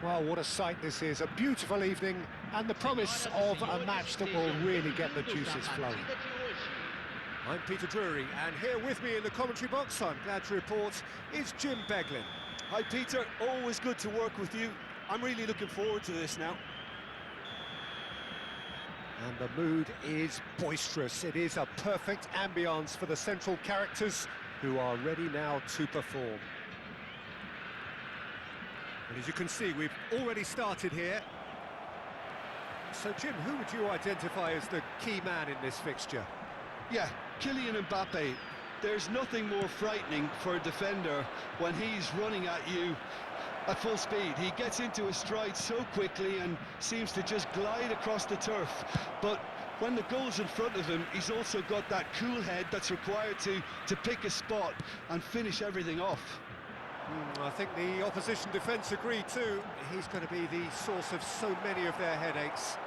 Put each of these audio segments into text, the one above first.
Well, what a sight this is, a beautiful evening and the promise of a match that will really get the juices flowing. I'm Peter Drury, and here with me in the commentary box, I'm glad to report, is Jim Beglin. Hi Peter, always good to work with you. I'm really looking forward to this now. And the mood is boisterous. It is a perfect ambience for the central characters who are ready now to perform. And as you can see, we've already started here. So, Jim, who would you identify as the key man in this fixture? Yeah, Kylian Mbappe. There's nothing more frightening for a defender when he's running at you at full speed. He gets into his stride so quickly and seems to just glide across the turf. But when the goal's in front of him, he's also got that cool head that's required to pick a spot and finish everything off. I think the opposition defence agree too. He's going to be the source of so many of their headaches.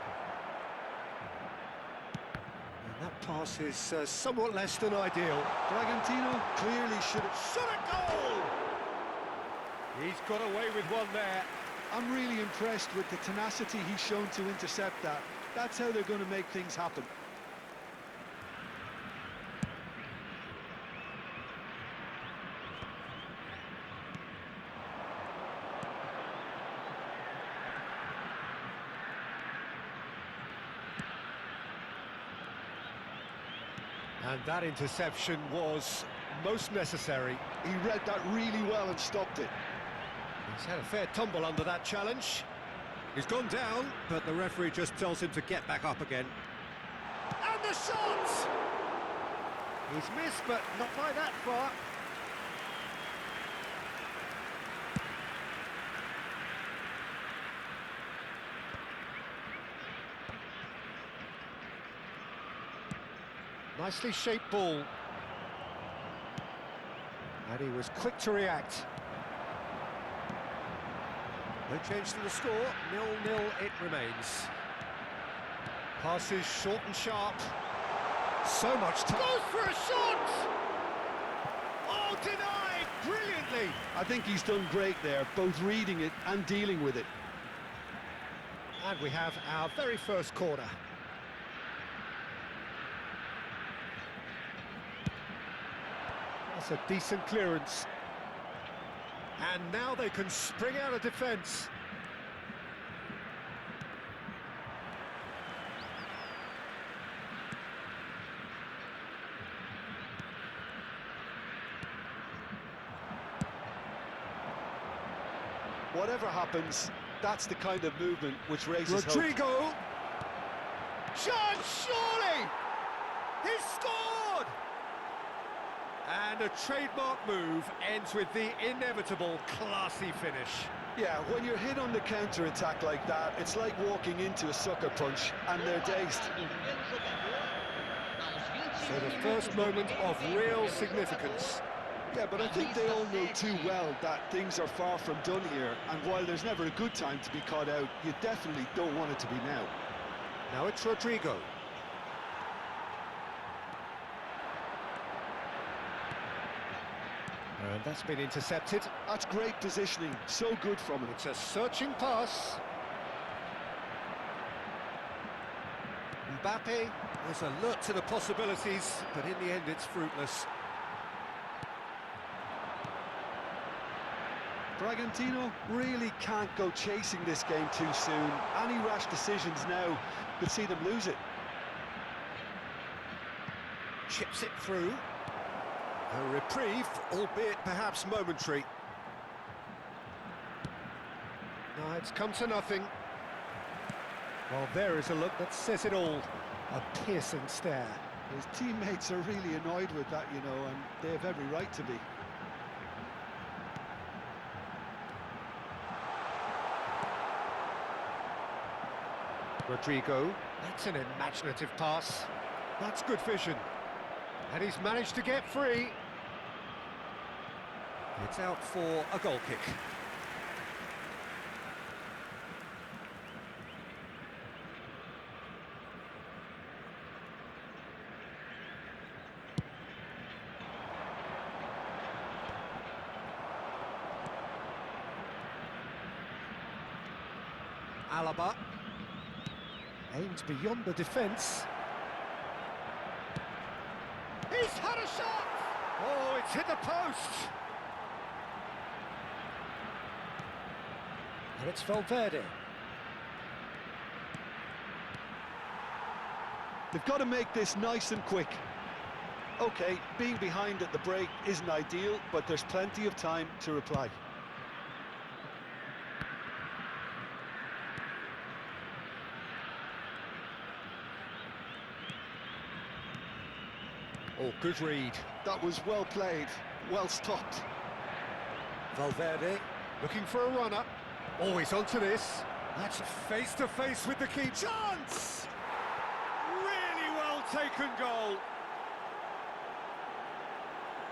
And that pass is somewhat less than ideal. Bragantino clearly should have shot a goal! He's got away with one there. I'm really impressed with the tenacity he's shown to intercept that. That's how they're going to make things happen. And that interception was most necessary. He read that really well and stopped it. He's had a fair tumble under that challenge. He's gone down, but the referee just tells him to get back up again. And the shot! He's missed, but not by that far. Nicely shaped ball. And he was quick to react. No change to the score, 0-0 it remains. Passes short and sharp. So much time. Goes for a shot! Oh, denied! Brilliantly! I think he's done great there, both reading it and dealing with it. And we have our very first corner. That's a decent clearance. And now they can spring out of defence. Whatever happens, that's the kind of movement which raises hope. Rodrigo! Chance, surely! He's scored! And a trademark move ends with the inevitable classy finish. Yeah, when you're hit on the counter-attack like that, it's like walking into a sucker punch and they're dazed. So the first moment of real significance. Yeah, but I think they all know too well that things are far from done here, and while there's never a good time to be caught out, you definitely don't want it to be now. Now it's Rodrigo. And that's been intercepted. That's great positioning, so good from him. It's a searching pass. Mbappe was alert to the possibilities, but in the end it's fruitless. Bragantino really can't go chasing this game too soon. Any rash decisions now could see them lose it. Chips it through. A reprieve, albeit perhaps momentary. No, it's come to nothing. Well, there is a look that says it all. A piercing stare. His teammates are really annoyed with that, you know, and they have every right to be. Rodrigo, that's an imaginative pass. That's good vision. And he's managed to get free. It's out for a goal kick. Alaba. Aimed beyond the defence. He's had a shot! Oh, it's hit the post! And it's Valverde. They've got to make this nice and quick. OK, being behind at the break isn't ideal, but there's plenty of time to reply. Oh, good read. That was well played, well stopped. Valverde looking for a runner. Always onto this. That's face to face with the key. Chance! Really well taken goal.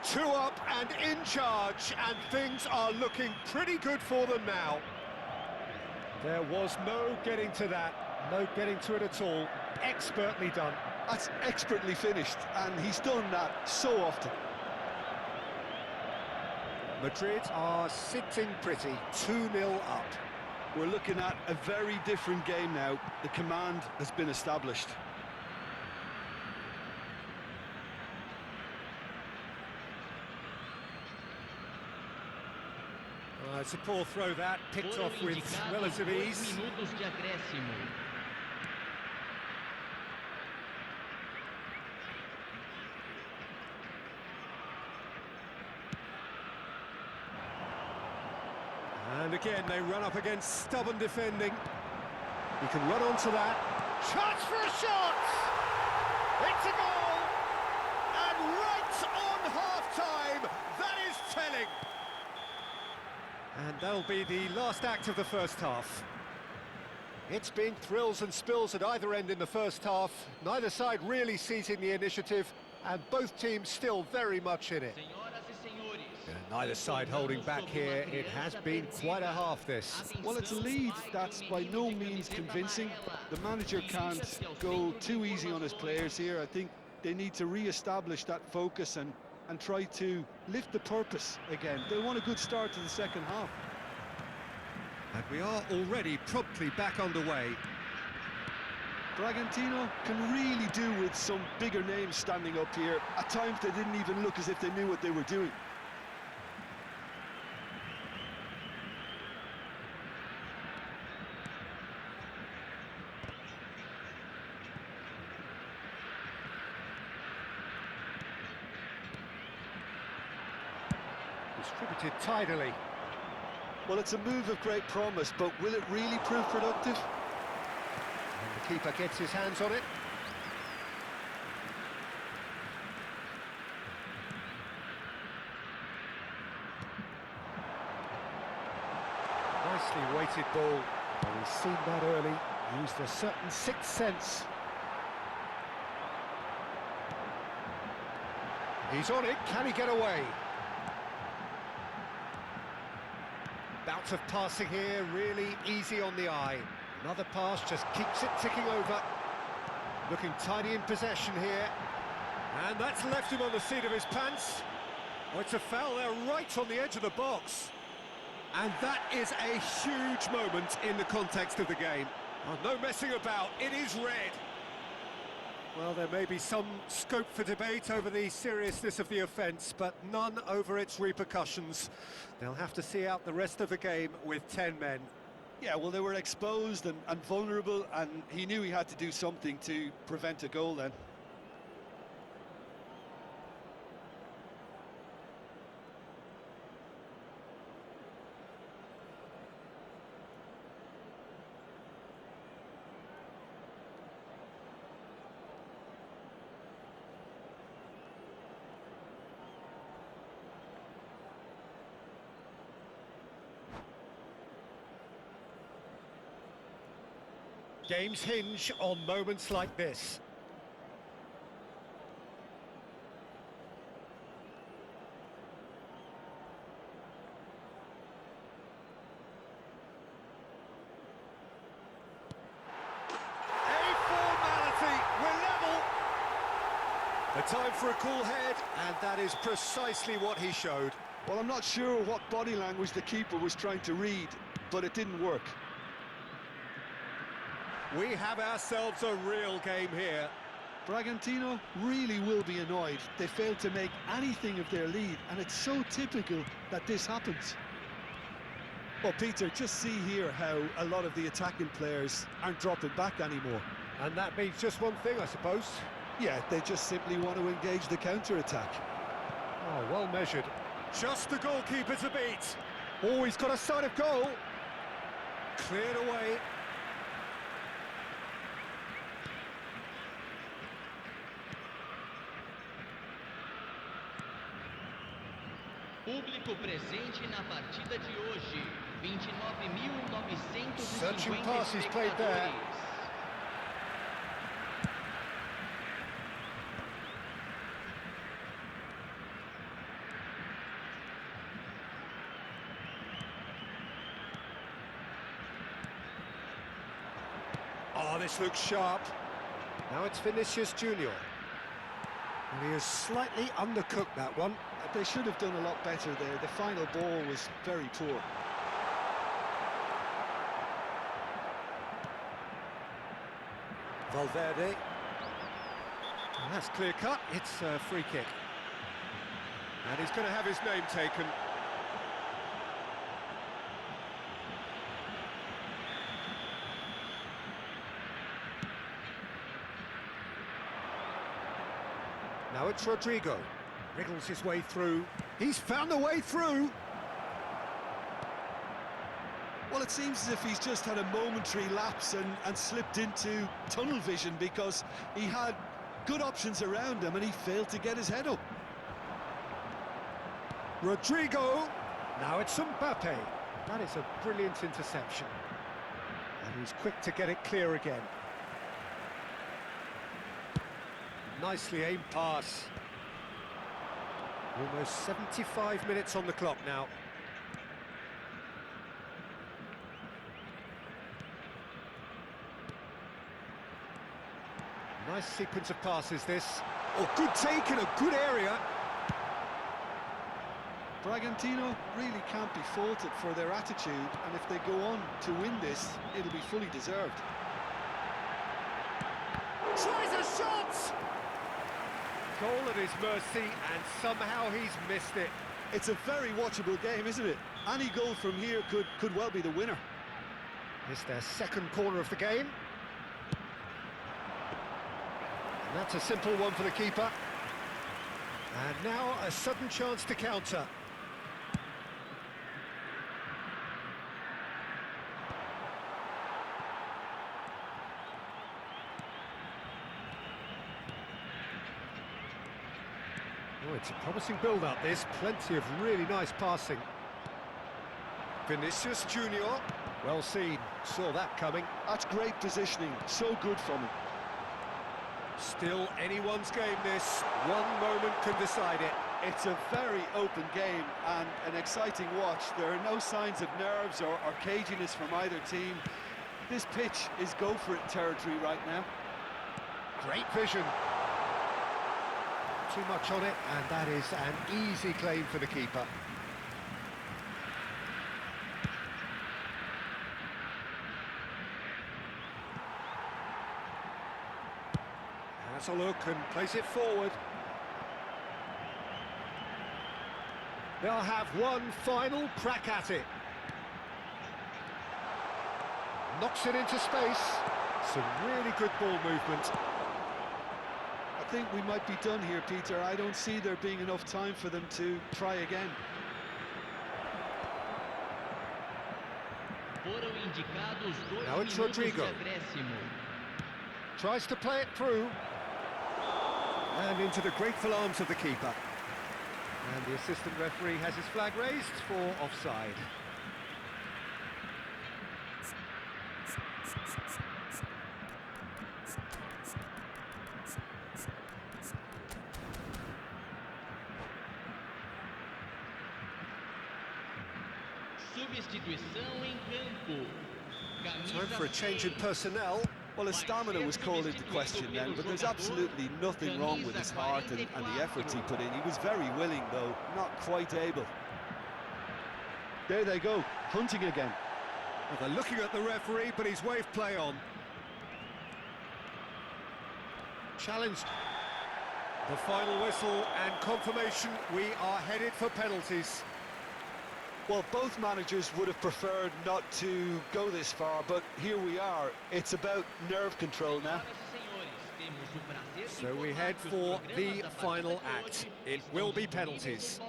2 up and in charge, and things are looking pretty good for them now. There was no getting to that, no getting to it at all. Expertly done. That's expertly finished, and he's done that so often. Madrid are sitting pretty, 2-0 up. We're looking at a very different game now. The command has been established. It's a poor throw that, picked off with relative ease. And again, they run up against stubborn defending. He can run onto that. Chance for a shot! It's a goal! And right on half-time, that is telling. And that'll be the last act of the first half. It's been thrills and spills at either end in the first half. Neither side really seizing the initiative, and both teams still very much in it. Neither side holding back here. It has been quite a half, this. Well, it's a lead that's by no means convincing. The manager can't go too easy on his players here. I think they need to re-establish that focus and try to lift the purpose again. They want a good start to the second half. And we are already promptly back underway. Bragantino can really do with some bigger names standing up here. At times they didn't even look as if they knew what they were doing. Distributed tidily. Well, it's a move of great promise, but will it really prove productive? And the keeper gets his hands on it. Nicely weighted ball. Well, he's seen that early. Used a certain sixth sense. He's on it. Can he get away? Bout of passing here, really easy on the eye. Another pass just keeps it ticking over. Looking tidy in possession here. And that's left him on the seat of his pants. Oh, it's a foul there right on the edge of the box. And that is a huge moment in the context of the game. Oh, no messing about, it is red. Well, there may be some scope for debate over the seriousness of the offence, but none over its repercussions. They'll have to see out the rest of the game with 10 men. Yeah, well, they were exposed and vulnerable, and he knew he had to do something to prevent a goal then. Games hinge on moments like this. The time for a cool head, and that is precisely what he showed. Well, I'm not sure what body language the keeper was trying to read, but it didn't work. We have ourselves a real game here. Bragantino really will be annoyed. They failed to make anything of their lead, and it's so typical that this happens. Well, Peter, just see here how a lot of the attacking players aren't dropping back anymore. And that means just one thing, I suppose. Yeah, they just simply want to engage the counter-attack. Oh, well measured. Just the goalkeeper to beat. Oh, he's got a sight of goal. Cleared away. Público presente na partida de hoje, 29.950 Searching passes played there. Oh, this looks sharp. Now it's Vinicius Junior. And he has slightly undercooked that one. They should have done a lot better there. The final ball was very poor. Valverde. And that's clear cut. It's a free kick. And he's going to have his name taken. Now it's Rodrigo. Wriggles his way through. He's found a way through. Well, it seems as if he's just had a momentary lapse and slipped into tunnel vision, because he had good options around him and he failed to get his head up. Rodrigo. Now it's Mbappe. That is a brilliant interception. And he's quick to get it clear again. Nicely aimed pass. Almost 75 minutes on the clock now. Nice sequence of passes this. Oh, good take in a good area. Bragantino really can't be faulted for their attitude, and if they go on to win this, it'll be fully deserved. Tries a shot! Goal at his mercy, and somehow he's missed it. It's a very watchable game, isn't it? Any goal from here could well be the winner. It's their second corner of the game. And that's a simple one for the keeper. And now a sudden chance to counter. Oh, it's a promising build-up, this. Plenty of really nice passing. Vinicius Junior. Well seen. Saw that coming. That's great positioning. So good from him. Still anyone's game, this. One moment can decide it. It's a very open game and an exciting watch. There are no signs of nerves or caginess from either team. This pitch is go-for-it territory right now. Great vision. Too much on it, and that is an easy claim for the keeper. Has a look and plays it forward. They'll have one final crack at it. Knocks it into space. Some really good ball movement. I think we might be done here, Peter. I don't see there being enough time for them to try again. Now it's Rodrigo. Tries to play it through. And into the grateful arms of the keeper. And the assistant referee has his flag raised for offside. Substituição em campo. Time for a change in personnel. Well, his stamina was called into question then, but there's absolutely nothing wrong with his heart and the efforts he put in. He was very willing, though, not quite able. There they go, hunting again. Well, they're looking at the referee, but he's waved play on. Challenged. The final whistle and confirmation, we are headed for penalties. Well, both managers would have preferred not to go this far, but here we are. It's about nerve control now. So we head for the final act. It will be penalties.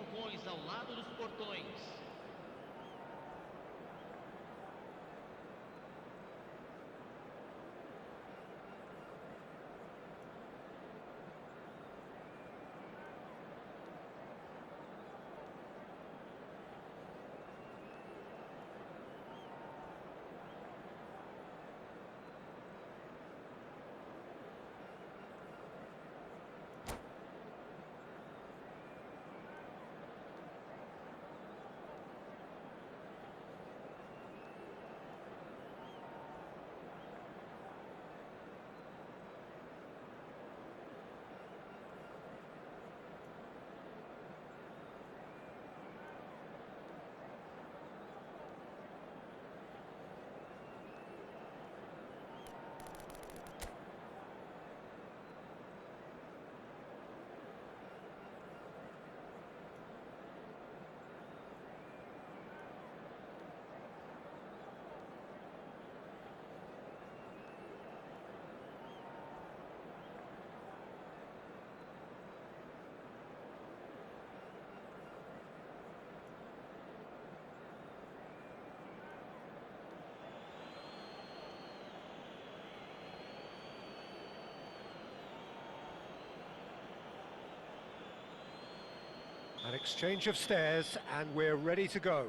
An exchange of stares, and we're ready to go.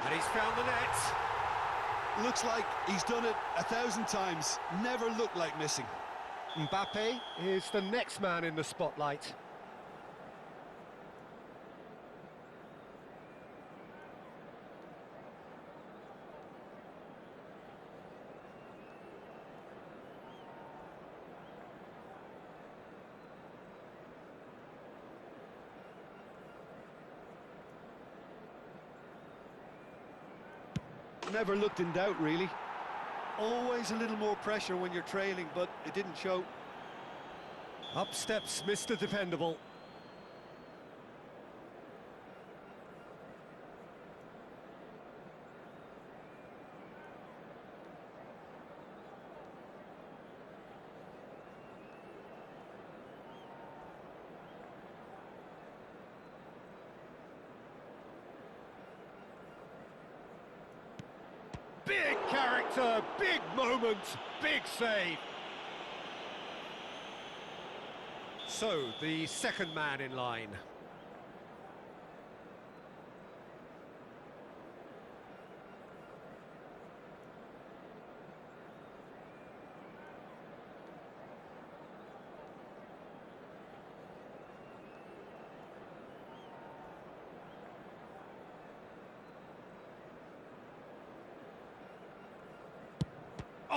And he's found the net. Looks like he's done it 1,000 times. Never looked like missing. Mbappe is the next man in the spotlight. Never looked in doubt, really. Always a little more pressure when you're trailing, but it didn't show. Up steps Mr. Dependable. Big character, big moment, big save. So, the second man in line.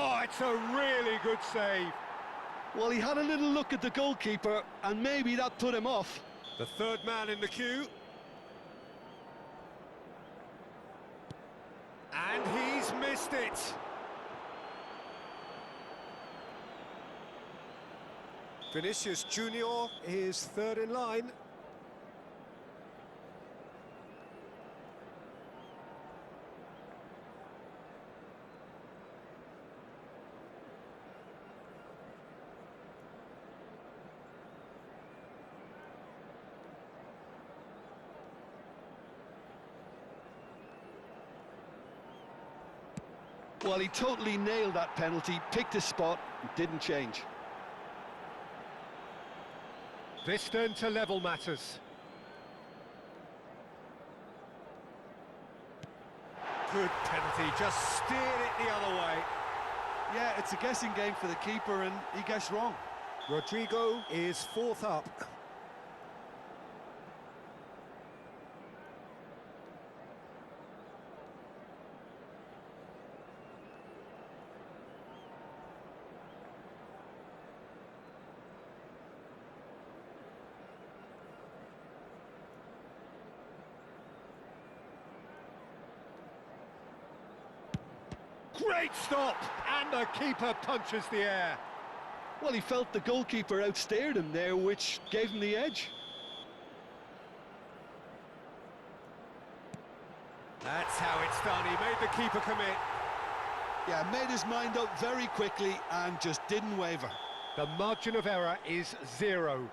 Oh, it's a really good save. Well, he had a little look at the goalkeeper, and maybe that put him off. The third man in the queue. And he's missed it. Vinicius Junior is third in line. Well, he totally nailed that penalty, picked his spot, didn't change. This then to level matters. Good penalty, just steered it the other way. Yeah, it's a guessing game for the keeper, and he guessed wrong. Rodrigo is fourth up. Great stop! And the keeper punches the air. Well, he felt the goalkeeper outstared him there, which gave him the edge. That's how it's done. He made the keeper commit. Yeah, made his mind up very quickly and just didn't waver. The margin of error is 0.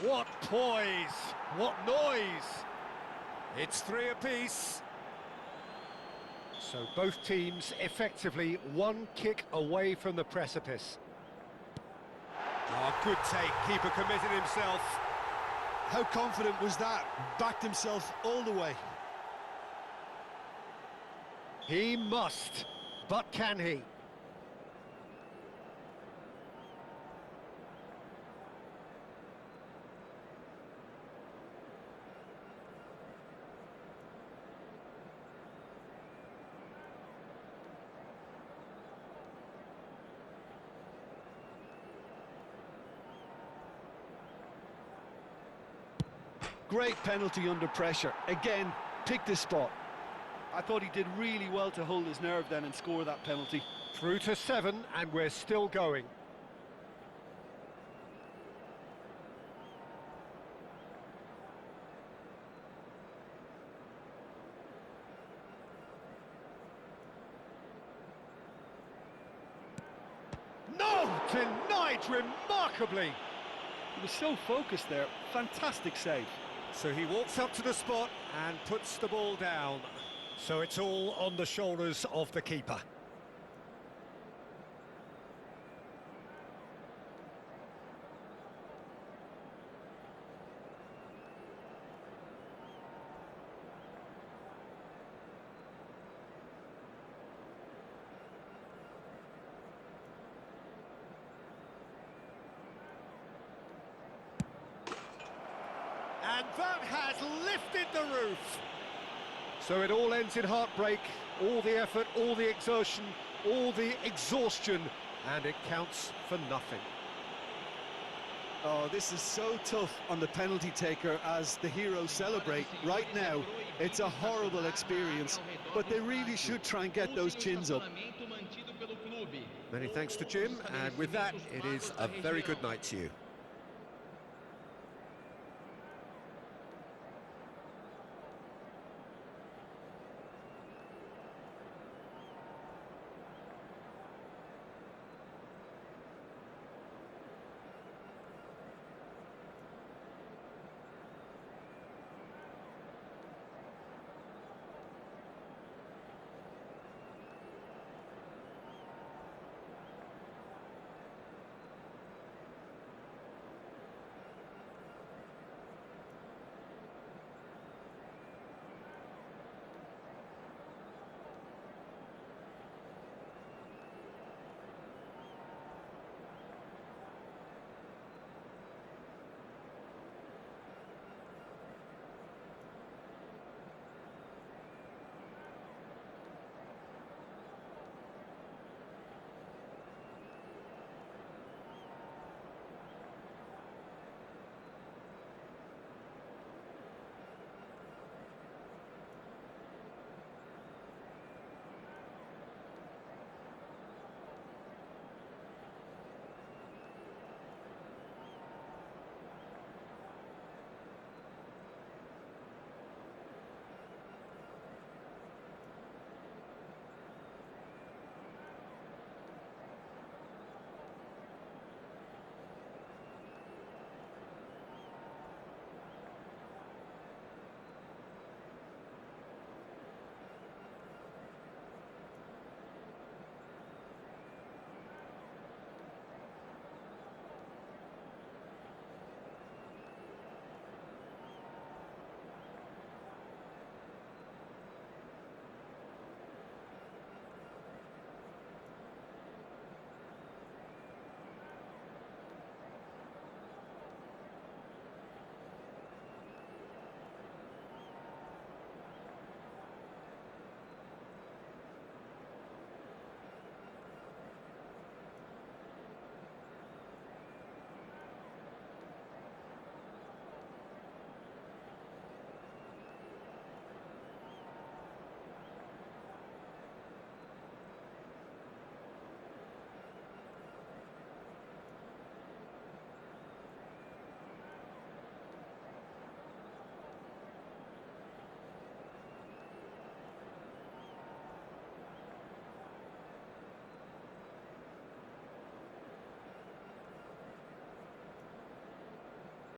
What poise! What noise! It's 3 apiece. So both teams effectively one kick away from the precipice. Oh, good take. Keeper committed himself. How confident was that? Backed himself all the way. He must, but can he? Great penalty under pressure. Again, picked his spot. I thought he did really well to hold his nerve then and score that penalty. Through to 7, and we're still going. No! Denied remarkably! He was so focused there. Fantastic save. So he walks up to the spot and puts the ball down. So it's all on the shoulders of the keeper. And that has lifted the roof. So it all ends in heartbreak, all the effort, all the exertion, all the exhaustion, and it counts for nothing. Oh, this is so tough on the penalty taker as the heroes celebrate. Right now, it's a horrible experience, but they really should try and get those chins up. Many thanks to Jim, and with that, it is a very good night to you.